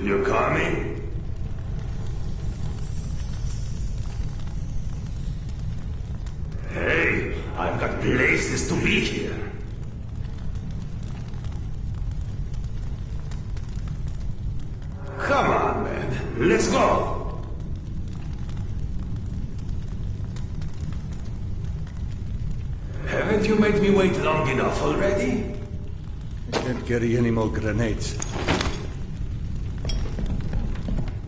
You coming? Hey, I've got places to be here. Come on, man. Let's go. Haven't you made me wait long enough already? I can't carry any more grenades.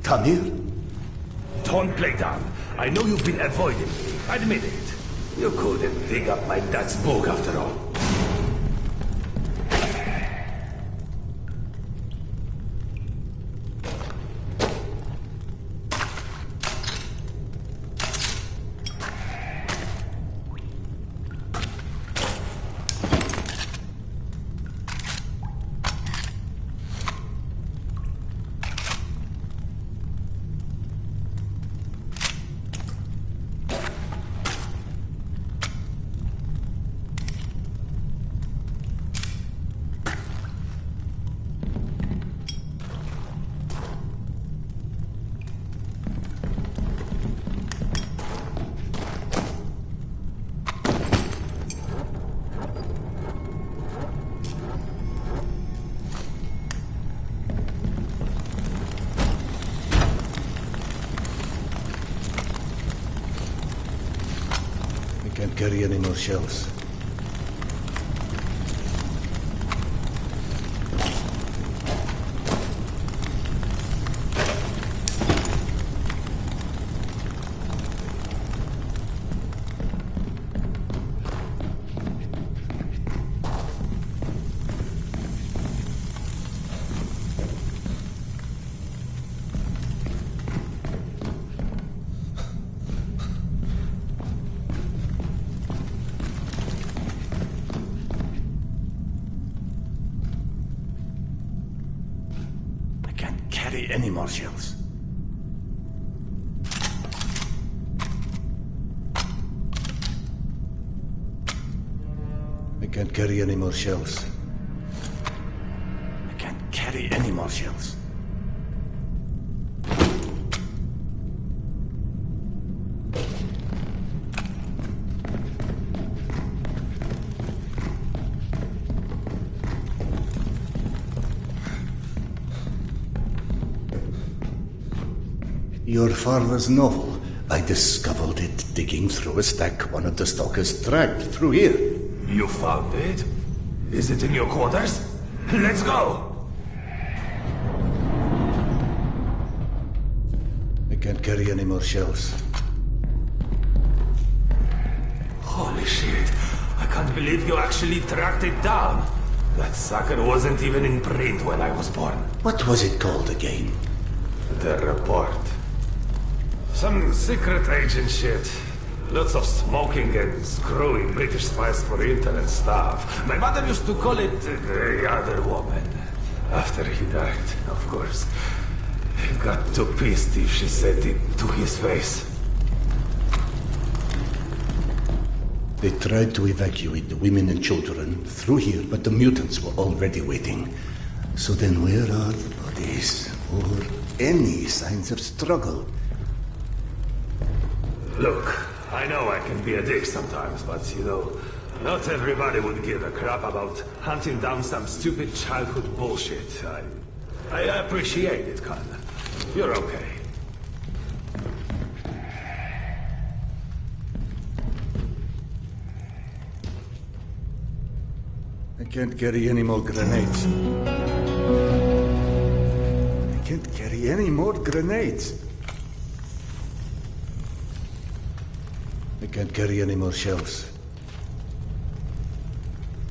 Tamir? Don't play dumb. I know you've been avoiding me. Admit it. You couldn't dig up my dad's book after all. Can't carry any more shells. Any more shells? I can't carry any more shells. I can't carry any more shells. Your father's novel. I discovered it digging through a stack one of the stalkers dragged through here. You found it? Is it in your quarters? Let's go! I can't carry any more shells. Holy shit. I can't believe you actually tracked it down. That sucker wasn't even in print when I was born. What was it called again? The report. Some secret agent shit. Lots of smoking and screwing British spies for internet stuff. My mother used to call it the other woman. After he died, of course. He got too pissed if she said it to his face. They tried to evacuate the women and children through here, but the mutants were already waiting. So then where are the bodies? Or any signs of struggle? Look, I know I can be a dick sometimes, but you know, not everybody would give a crap about hunting down some stupid childhood bullshit. I appreciate it, Khan. You're okay. I can't carry any more grenades. I can't carry any more grenades. I can't carry any more shells.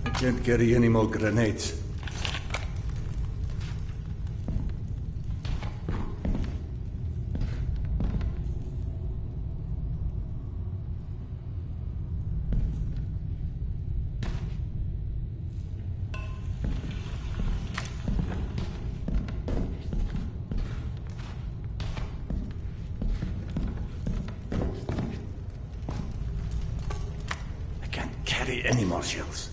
I can't carry any more grenades. Any more shells.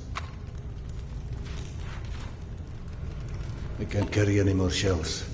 I can't carry any more shells.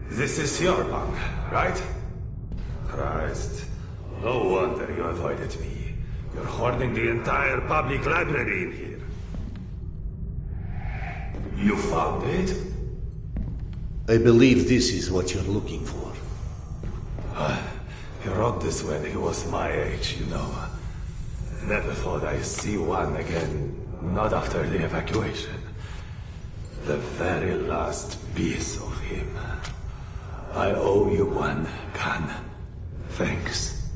This is your bunk, right? Christ. No wonder you avoided me. You're hoarding the entire public library in here. You found it? I believe this is what you're looking for. He wrote this when he was my age, you know. Never thought I'd see one again, not after the evacuation. The very last piece of him. I owe you one, Khan. Thanks.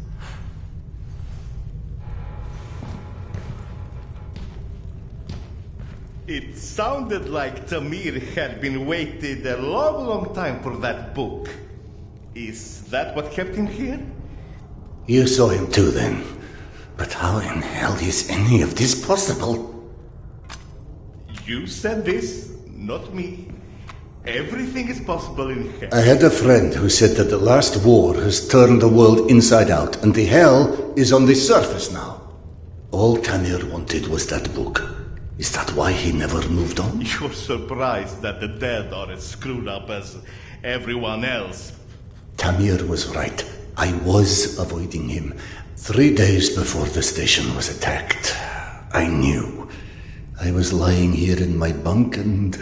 It sounded like Tamir had been waiting a long, long time for that book. Is that what kept him here? You saw him too then. But how in hell is any of this possible? You said this, not me. Everything is possible in hell. I had a friend who said that the last war has turned the world inside out, and the hell is on the surface now. All Tamir wanted was that book. Is that why he never moved on? You're surprised that the dead are as screwed up as everyone else. Tamir was right. I was avoiding him. 3 days before the station was attacked, I knew. I was lying here in my bunk and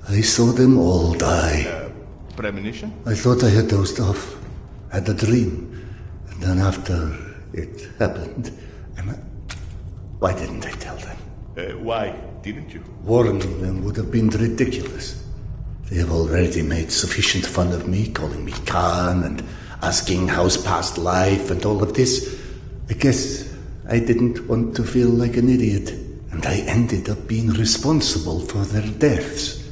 I saw them all die. Premonition? I thought I had dozed off, had a dream. And then after it happened, why didn't I tell them? Why didn't you? Warning them would have been ridiculous. They have already made sufficient fun of me, calling me Khan and asking how's past life and all of this. I guess I didn't want to feel like an idiot, and I ended up being responsible for their deaths.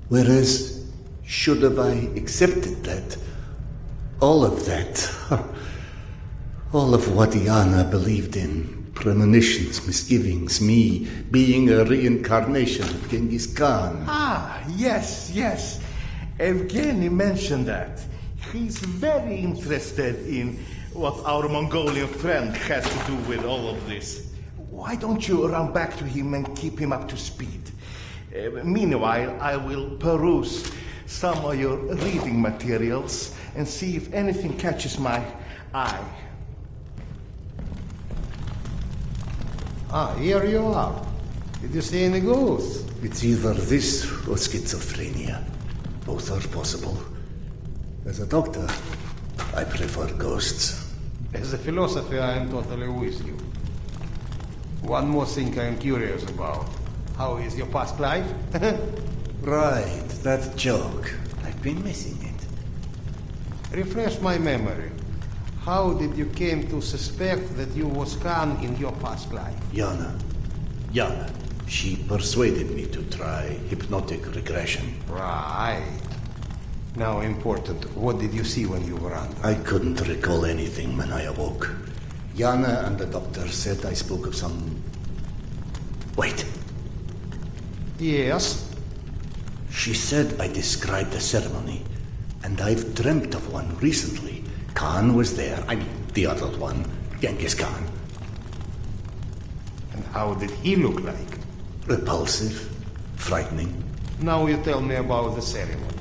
Whereas, should have I accepted that, all of that, all of what Yana believed in, premonitions, misgivings, me being a reincarnation of Genghis Khan. Ah, yes. Evgeny mentioned that. He's very interested in what our Mongolian friend has to do with all of this. Why don't you run back to him and keep him up to speed? Meanwhile, I will peruse some of your reading materials and see if anything catches my eye. Ah, here you are. Did you see any ghosts? It's either this or schizophrenia. Both are possible. As a doctor, I prefer ghosts. As a philosopher, I am totally with you. One more thing I am curious about. How is your past life? Right, that joke. I've been missing it. Refresh my memory. How did you came to suspect that you was Khan in your past life? Yana. She persuaded me to try hypnotic regression. Right. Now important, what did you see when you were under? I couldn't recall anything when I awoke. Yana and the doctor said I spoke of some... Wait. Yes? She said I described a ceremony, and I've dreamt of one recently. Khan was there. I mean, the other one, Genghis Khan. And how did he look like? Repulsive, frightening. Now you tell me about the ceremony.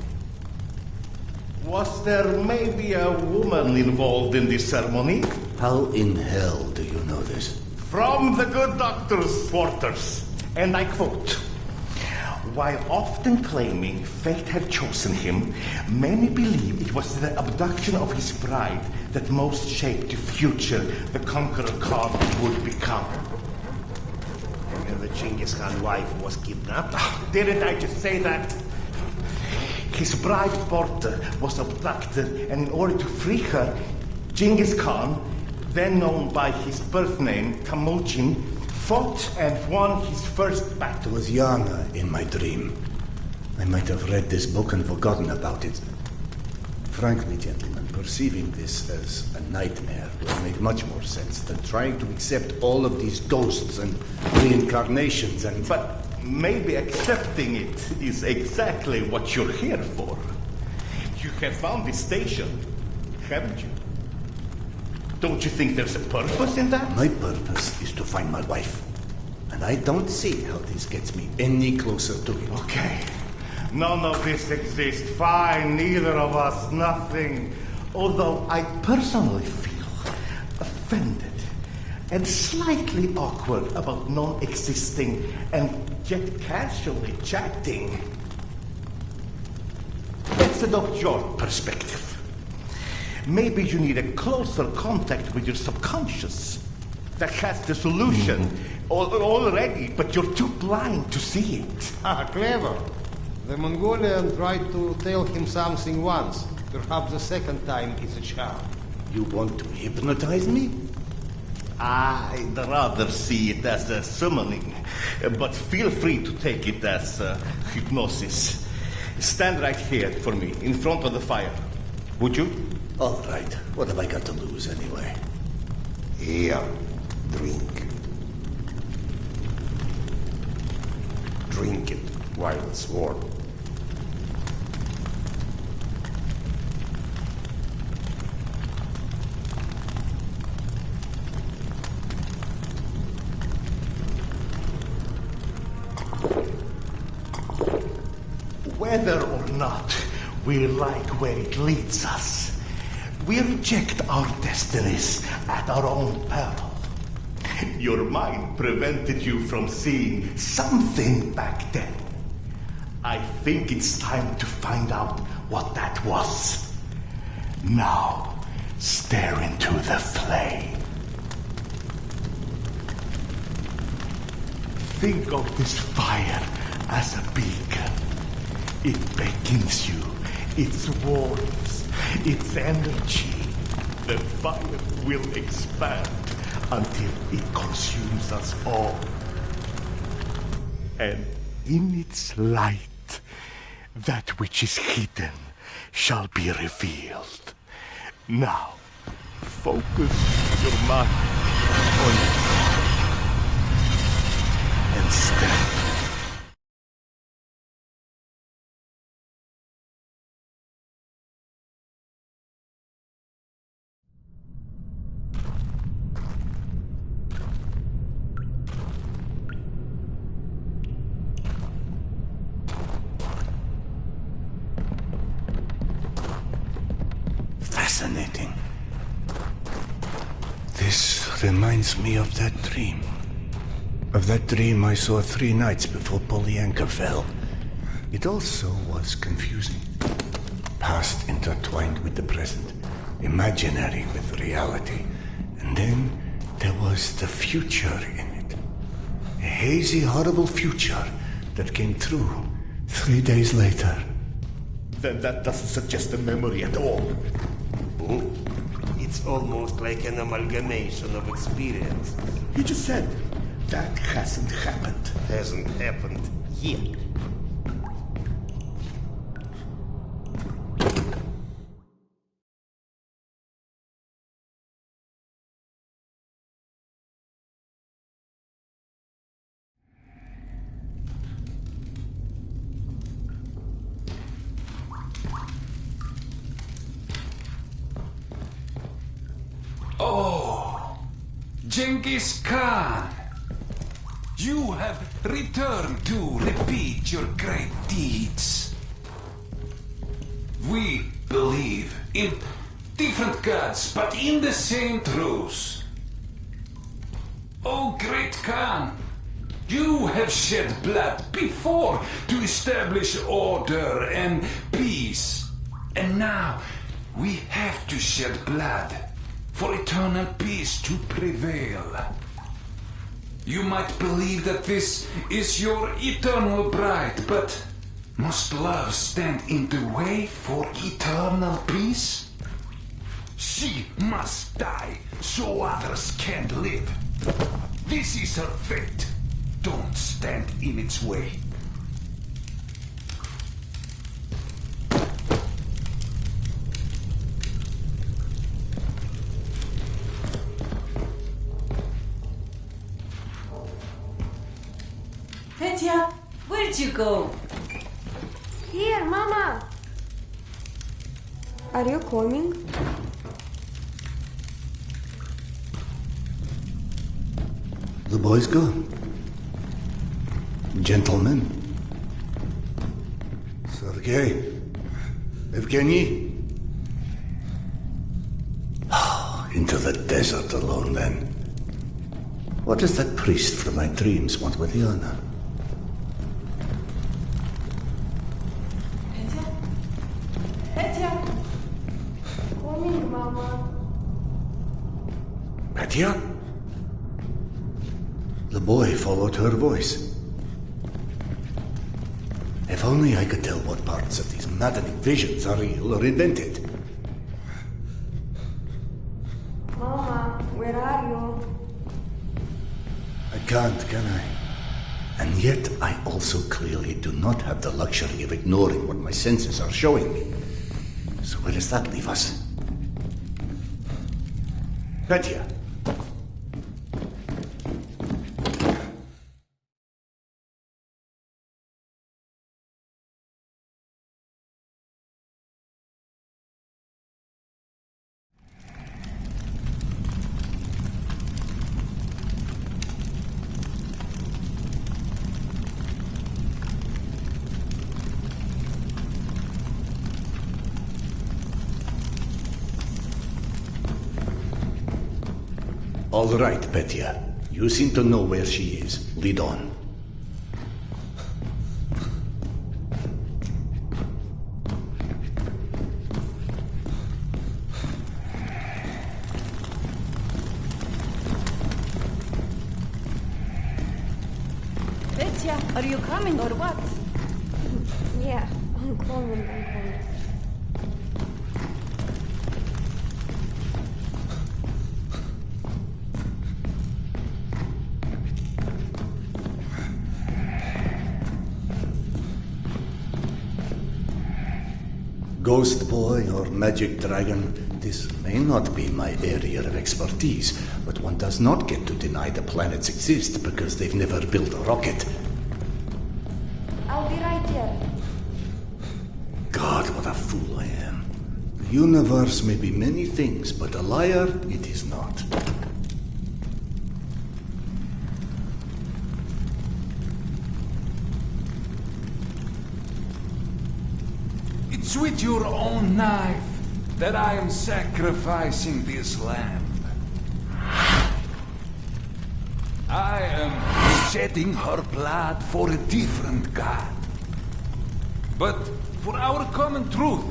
Was there maybe a woman involved in this ceremony? How in hell do you know this? From the good doctor's quarters. And I quote, "While often claiming fate had chosen him, many believe it was the abduction of his bride that most shaped the future the conqueror Khan would become." And the Genghis Khan wife was kidnapped? Didn't I just say that? His bride Porta was abducted, and in order to free her, Genghis Khan, then known by his birth name Temujin, fought and won his first battle. It was Yana in my dream. I might have read this book and forgotten about it. Frankly, gentlemen, perceiving this as a nightmare will make much more sense than trying to accept all of these ghosts and reincarnations and... But maybe accepting it is exactly what you're here for. You have found this station, haven't you? Don't you think there's a purpose in that? My purpose is to find my wife. And I don't see how this gets me any closer to it. Okay. None of this exists. Fine, neither of us, nothing. Although I personally feel offended and slightly awkward about non-existing and yet casually chatting. Let's adopt your perspective. Maybe you need a closer contact with your subconscious that has the solution already, but you're too blind to see it. Ah, clever. The Mongolian tried to tell him something once. Perhaps the second time is a charm. You want to hypnotize me? I'd rather see it as a summoning, but feel free to take it as hypnosis. Stand right here for me, in front of the fire. Would you? All right. What have I got to lose anyway? Here, drink. Drink it while it's warm. Whether or not we like where it leads us, we reject our destinies at our own peril. Your mind prevented you from seeing something back then. I think it's time to find out what that was. Now, stare into the flame. Think of this fire as a beacon. It beckons you, its warmth, its energy. The fire will expand until it consumes us all. And in its light, that which is hidden shall be revealed. Now, focus your mind on it and stand. Fascinating. This reminds me of that dream. Of that dream I saw 3 nights before Polyanka fell. It also was confusing. Past intertwined with the present, imaginary with reality. And then there was the future in it. A hazy, horrible future that came true 3 days later. Then that doesn't suggest a memory at all. It's almost like an amalgamation of experience. You just said that hasn't happened. Hasn't happened yet. Oh, Genghis Khan, you have returned to repeat your great deeds. We believe in different gods, but in the same truths. Oh, great Khan, you have shed blood before to establish order and peace. And now we have to shed blood for eternal peace to prevail. You might believe that this is your eternal bride, but must love stand in the way for eternal peace? She must die so others can live. This is her fate. Don't stand in its way. Petya, where'd you go? Here, Mama. Are you coming? The boys go. Gentlemen. okay? Evgeny? Into the desert alone, then. What does that priest from my dreams want with Yana? Petya? Coming, Mama. Petya? The boy followed her voice. If only I could tell what parts of these maddening visions are real or invented. Mama, where are you? I can't, can I? And yet I also clearly do not have the luxury of ignoring what my senses are showing me. So where does that leave us? Petya! All right, Petya. You seem to know where she is. Lead on. Petya, are you coming or what? Yeah, I'm coming. Ghost boy or magic dragon, this may not be my area of expertise, but one does not get to deny the planets exist because they've never built a rocket. I'll be right here. God, what a fool I am. The universe may be many things, but a liar it is not. It's with your own knife that I am sacrificing this lamb. I am shedding her blood for a different god. But for our common truth.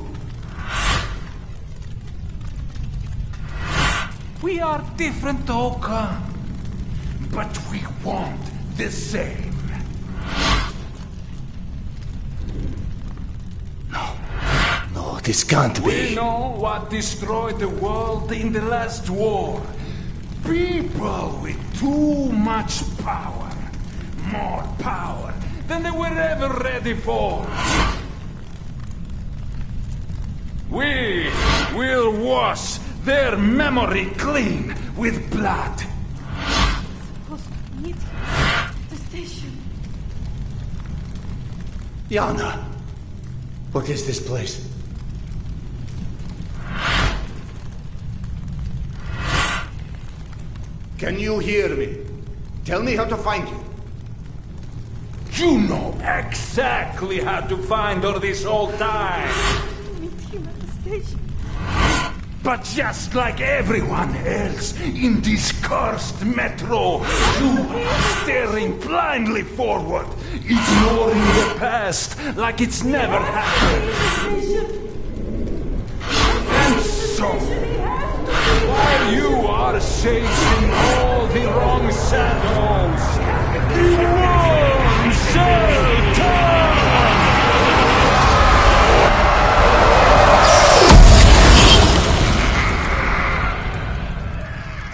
We are different, Oka. But we want the same. No, this can't be. We know what destroyed the world in the last war. People with too much power. More power than they were ever ready for. We will wash their memory clean with blood. Supposed to meet the station. Yana, what is this place? Can you hear me? Tell me how to find you. You know exactly how to find her this whole time. Meet him at the station. But just like everyone else in this cursed metro, you are staring blindly forward, ignoring the past like it's never happened. And so, while you are chasing all the wrong shadows, the wrong shall turn!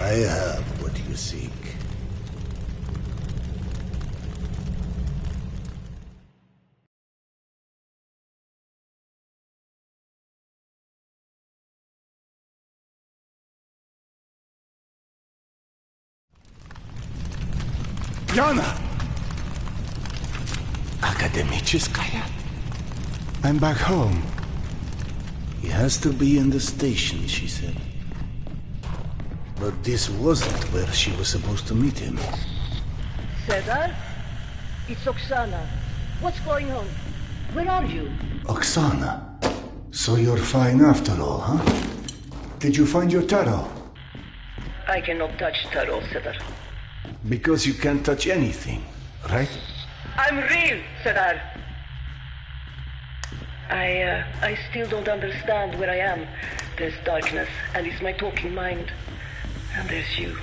I have what you seek. Yana! Akademicheskaya? I'm back home. He has to be in the station, she said. But this wasn't where she was supposed to meet him. Cedar? It's Oksana. What's going on? Where are you? Oksana. So you're fine after all, huh? Did you find your tarot? I cannot touch tarot, Cedar. Because you can't touch anything, right? I'm real, Cedar. I still don't understand where I am. There's darkness, and it's my talking mind. And there's you.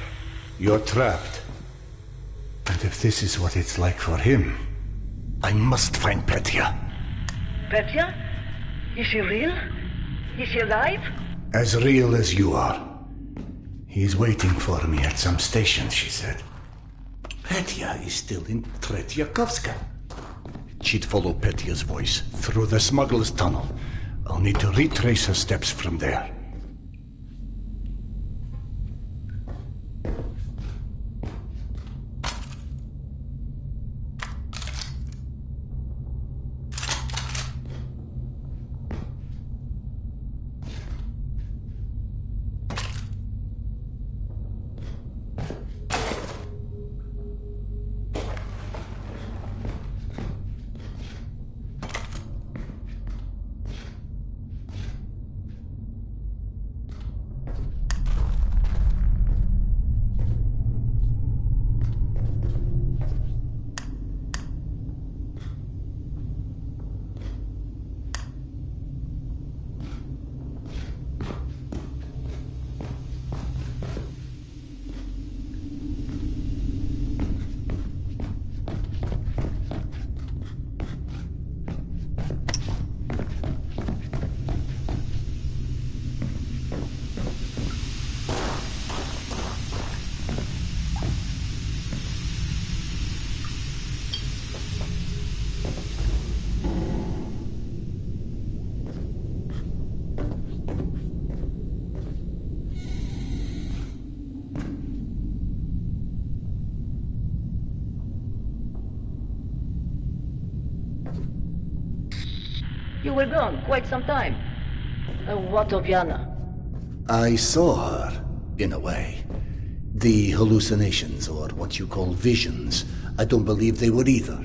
You're trapped. And if this is what it's like for him, I must find Petya. Petya? Is she real? Is she alive? As real as you are. He's waiting for me at some station, she said. Petya is still in Tretyakovska. She'd follow Petya's voice through the smuggler's tunnel. I'll need to retrace her steps from there. You were gone quite some time. What of Yana? I saw her, in a way. The hallucinations, or what you call visions, I don't believe they were either.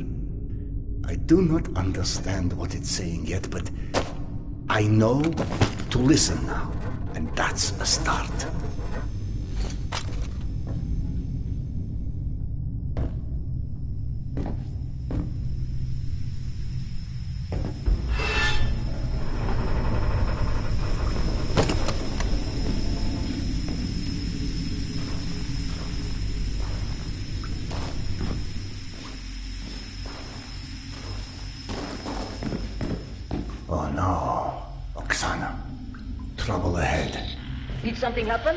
I do not understand what it's saying yet, but I know to listen now, and that's a start. Oh no, Oksana. Trouble ahead. Did something happen?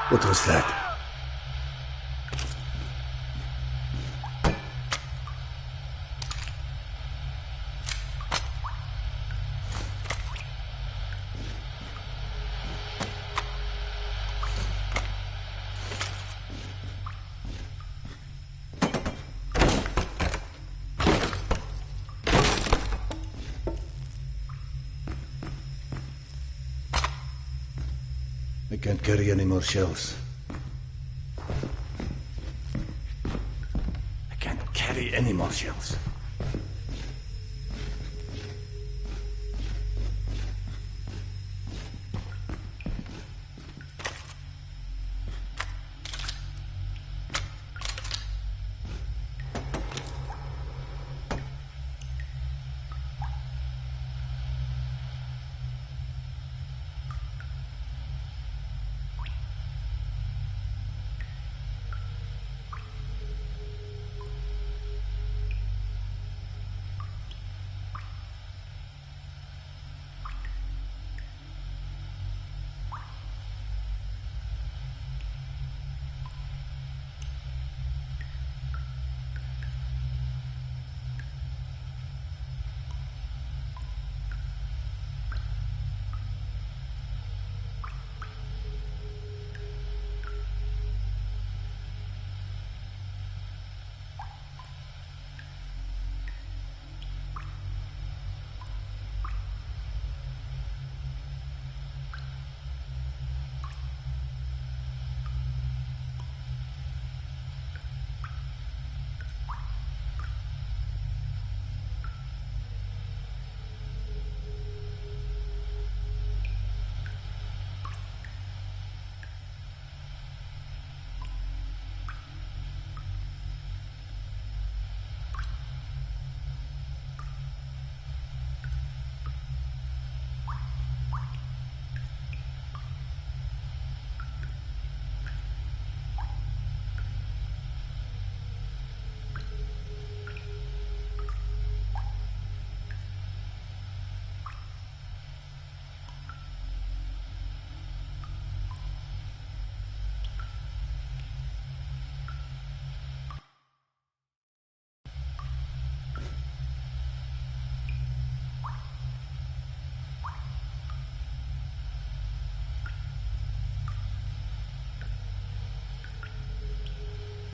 What was that? I can't carry any more shells. I can't carry any more shells.